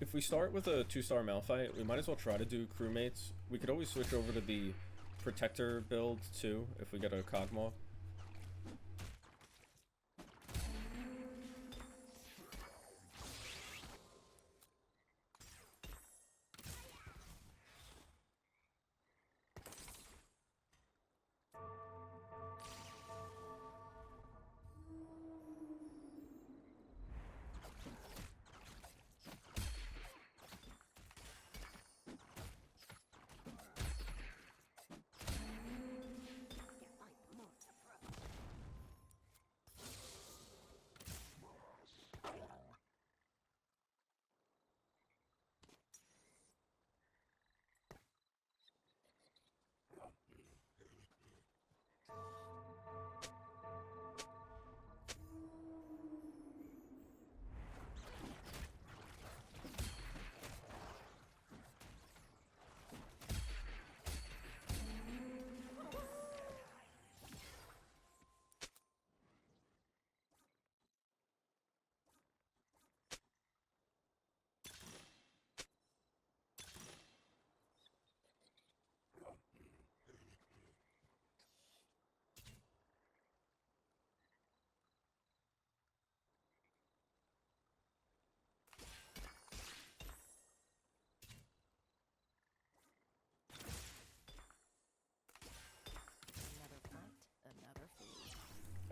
If we start with a 2-star Malphite, we might as well try to do Crewmates. We could always switch over to the Protector build too, if we get a Cogmaw.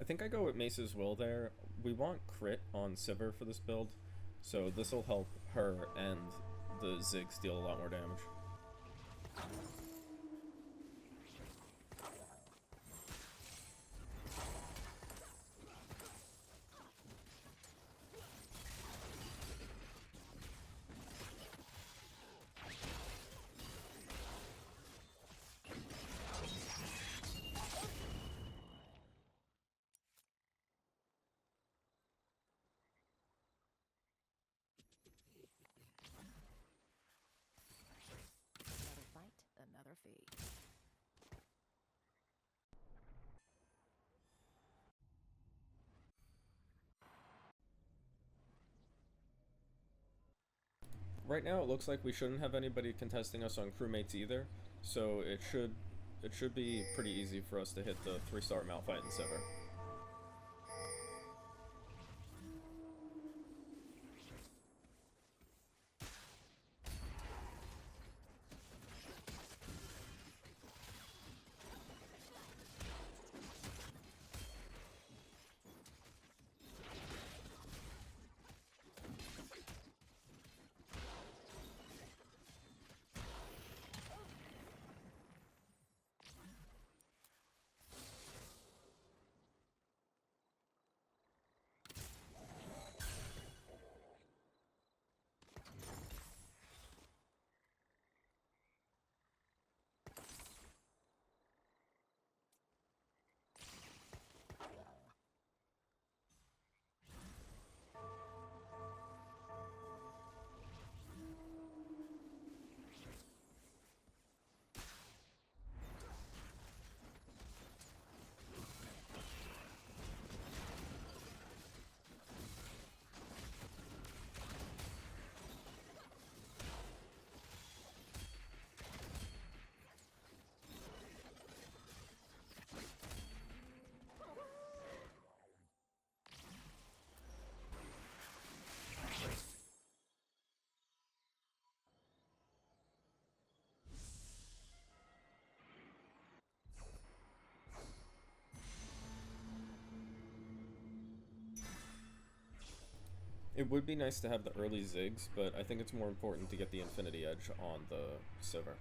I think I go with Mace as well there. We want crit on Sivir for this build, so this will help her and the Ziggs deal a lot more damage. Right now it looks like we shouldn't have anybody contesting us on Crewmates either, so it should be pretty easy for us to hit the 3-star Malphite and Sivir. It would be nice to have the early Ziggs, but I think it's more important to get the Infinity Edge on the Sivir.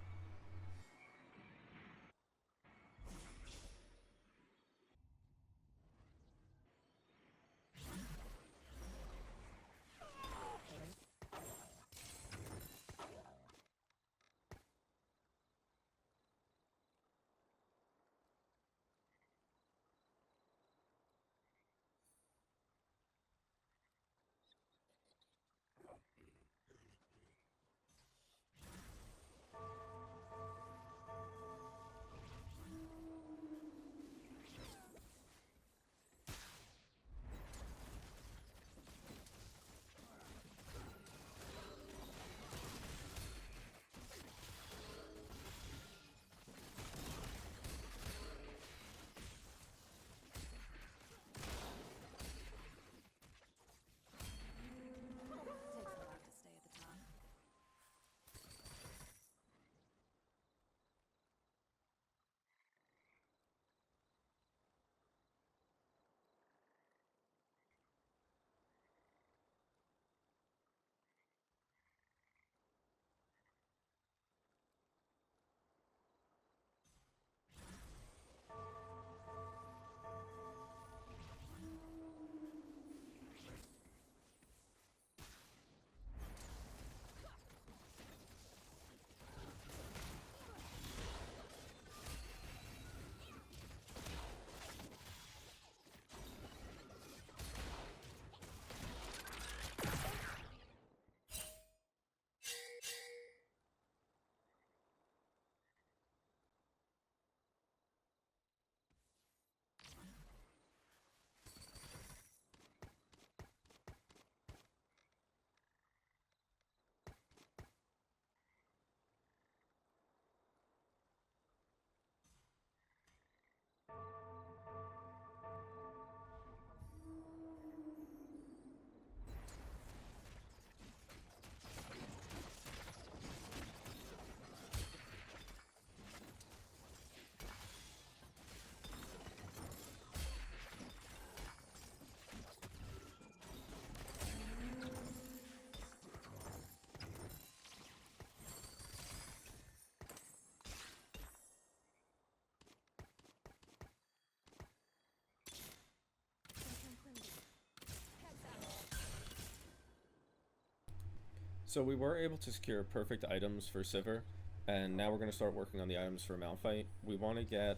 So we were able to secure perfect items for Sivir, and now we're going to start working on the items for Malphite. We want to get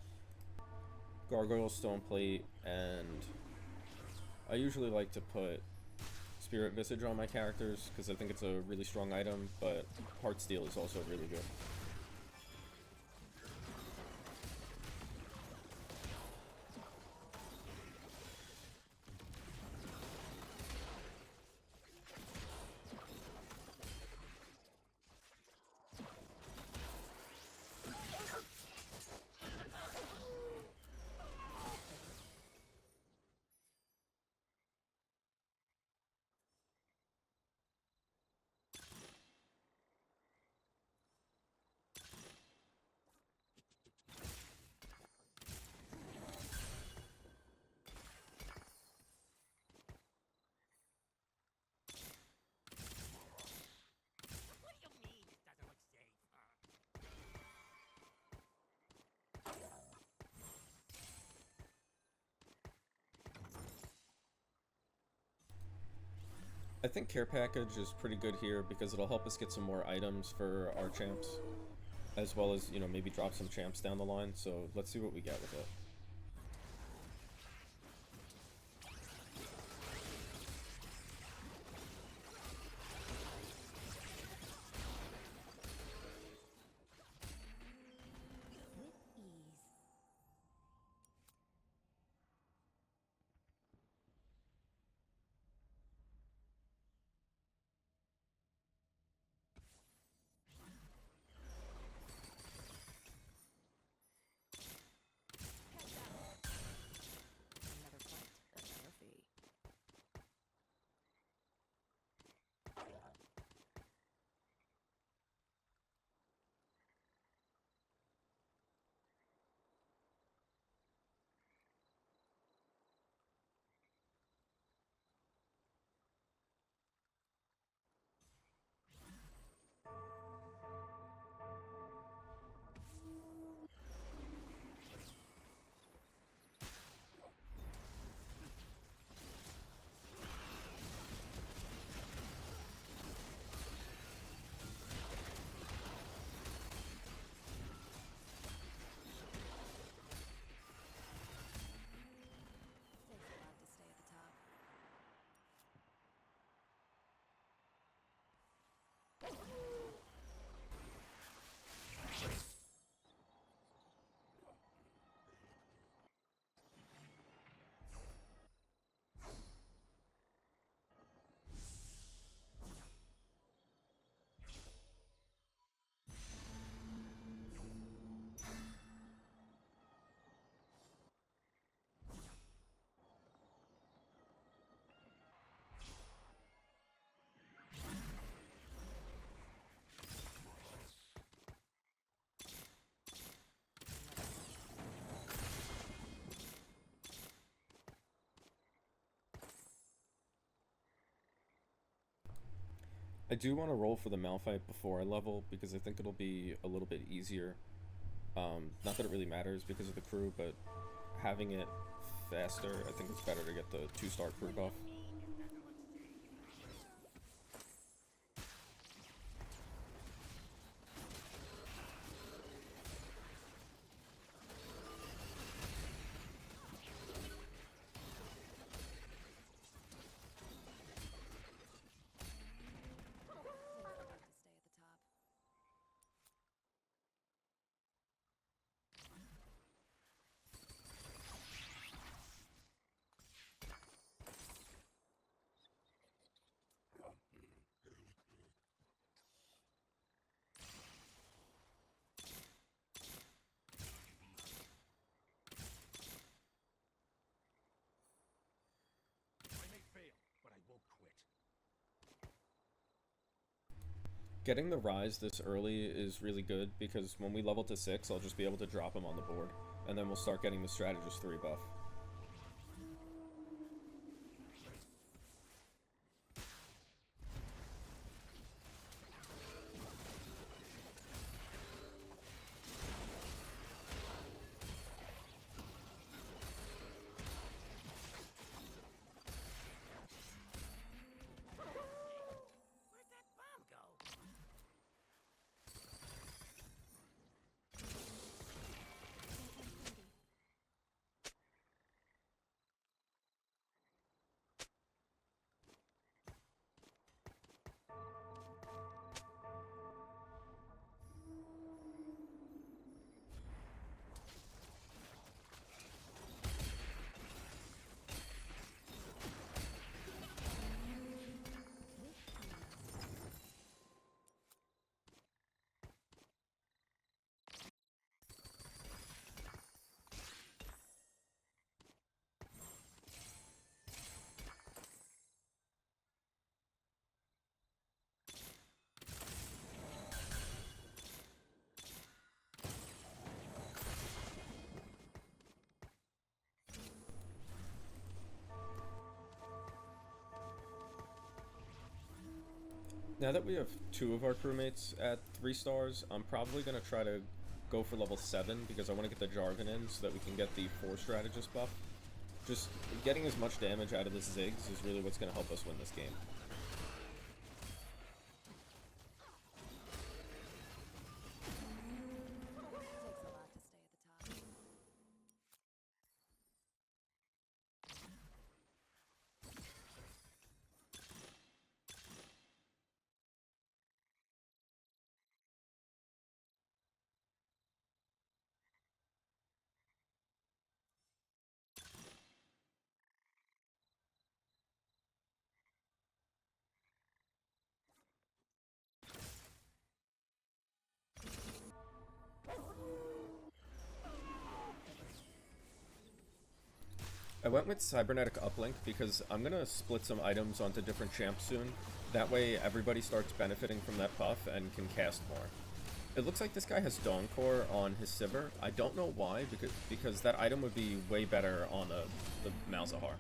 Gargoyle Stone Plate, and I usually like to put Spirit Visage on my characters because I think it's a really strong item, but Heart Steel is also really good. I think Care Package is pretty good here because it'll help us get some more items for our champs, as well as, you know, maybe drop some champs down the line. So let's see what we get with it. I do want to roll for the Malphite before I level because I think it'll be a little bit easier. Not that it really matters because of the crew, but having it faster, I think it's better to get the 2-star crew buff. Getting the Ryze this early is really good because when we level to 6, I'll just be able to drop him on the board, and then we'll start getting the Strategist 3 buff. Where'd that bomb go? Now that we have 2 of our crewmates at 3 stars, I'm probably going to try to go for level 7 because I want to get the Jarvan in so that we can get the 4 strategist buff. Just getting as much damage out of this Ziggs is really what's going to help us win this game. I went with Cybernetic Uplink because I'm going to split some items onto different champs soon. That way everybody starts benefiting from that buff and can cast more. It looks like this guy has Dawncore on his Sivir. I don't know why, because that item would be way better on the Malzahar.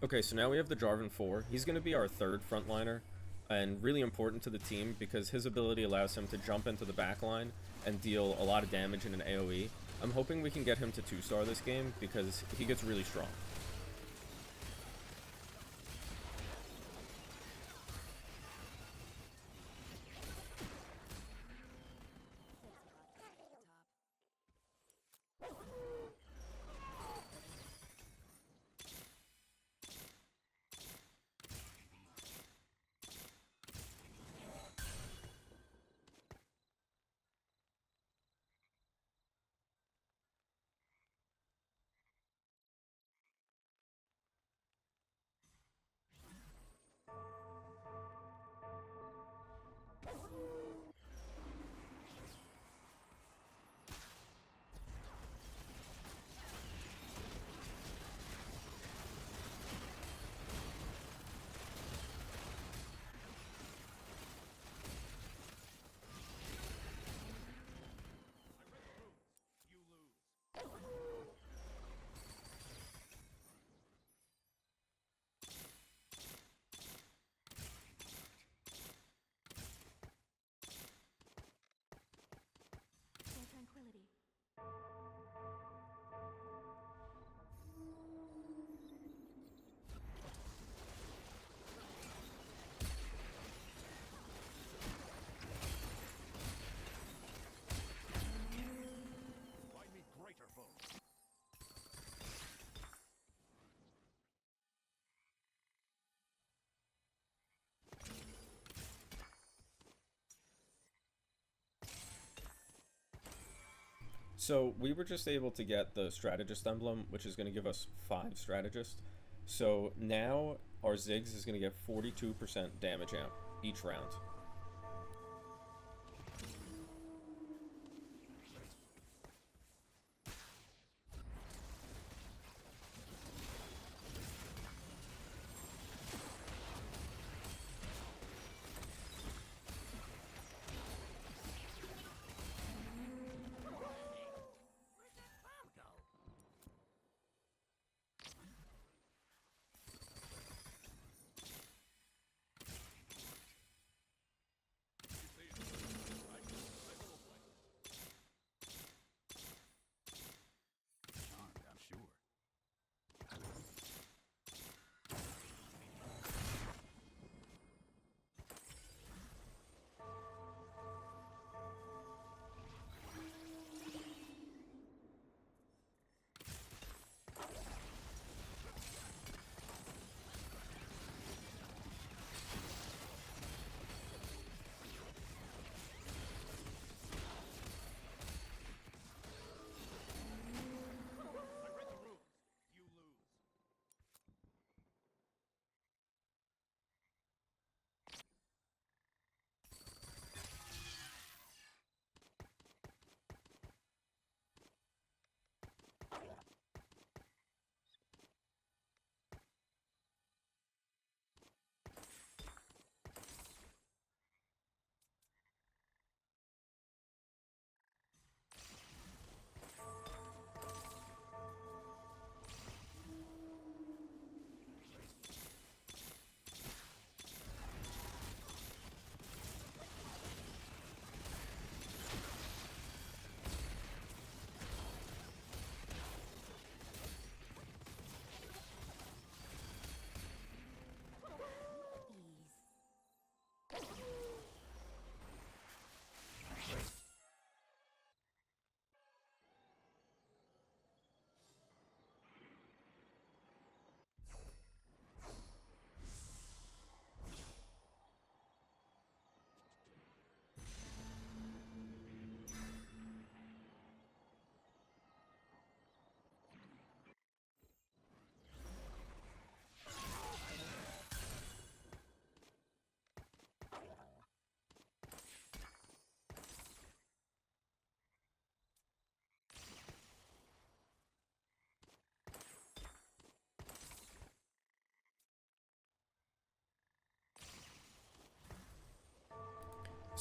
Okay, so now we have the Jarvan 4. He's going to be our 3rd frontliner, and really important to the team because his ability allows him to jump into the backline and deal a lot of damage in an AoE. I'm hoping we can get him to 2-star this game because he gets really strong. So we were just able to get the Strategist Emblem, which is going to give us 5 Strategists. So now our Ziggs is going to get 42% damage amp each round.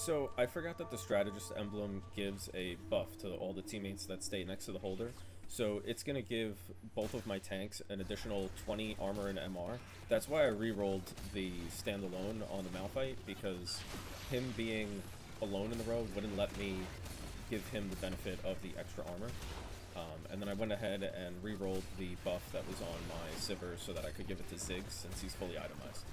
So I forgot that the Strategist Emblem gives a buff to all the teammates that stay next to the holder. So it's going to give both of my tanks an additional 20 armor and MR. That's why I re-rolled the standalone on the Malphite, because him being alone in the row wouldn't let me give him the benefit of the extra armor. And then I went ahead and re-rolled the buff that was on my Sivir so that I could give it to Ziggs since he's fully itemized.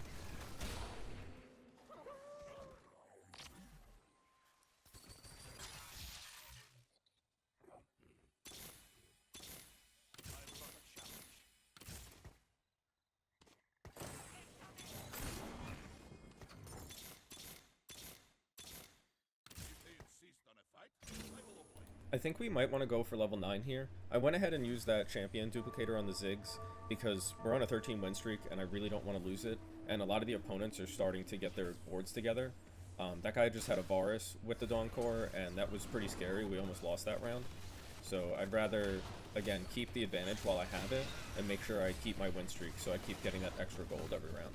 I think we might want to go for level 9 here. I went ahead and used that champion duplicator on the Ziggs because we're on a 13 win streak and I really don't want to lose it. And a lot of the opponents are starting to get their boards together. That guy just had a Varus with the Dawn Core and that was pretty scary. We almost lost that round. So I'd rather, again, keep the advantage while I have it and make sure I keep my win streak so I keep getting that extra gold every round.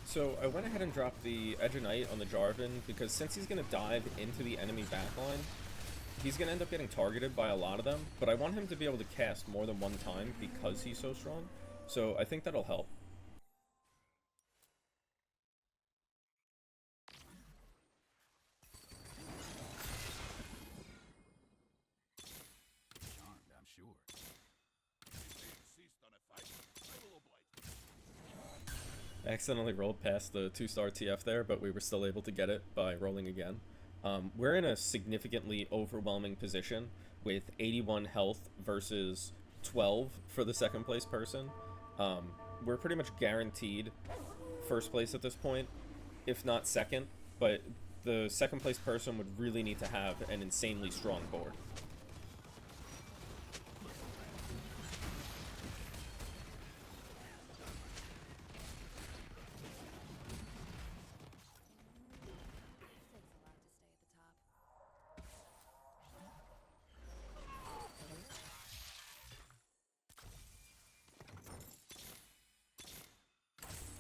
So I went ahead and dropped the Edge of Night on the Jarvan because since he's going to dive into the enemy backline, he's going to end up getting targeted by a lot of them, but I want him to be able to cast more than one time because he's so strong. So I think that'll help. I accidentally rolled past the 2-star TF there, but we were still able to get it by rolling again. We're in a significantly overwhelming position with 81 health versus 12 for the second place person. We're pretty much guaranteed first place at this point, if not second, but the second place person would really need to have an insanely strong board.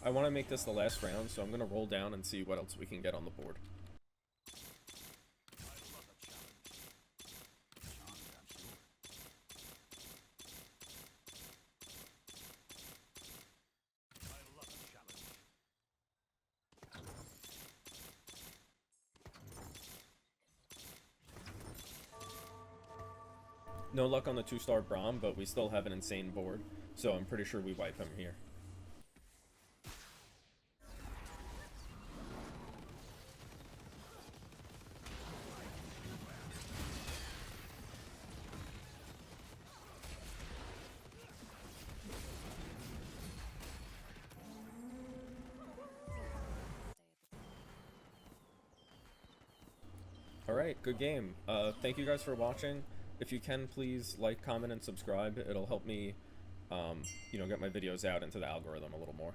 I want to make this the last round, so I'm going to roll down and see what else we can get on the board. No luck on the 2-star Braum, but we still have an insane board, so I'm pretty sure we wipe him here. Alright, good game. Thank you guys for watching. If you can, please like, comment, and subscribe. It'll help me, get my videos out into the algorithm a little more.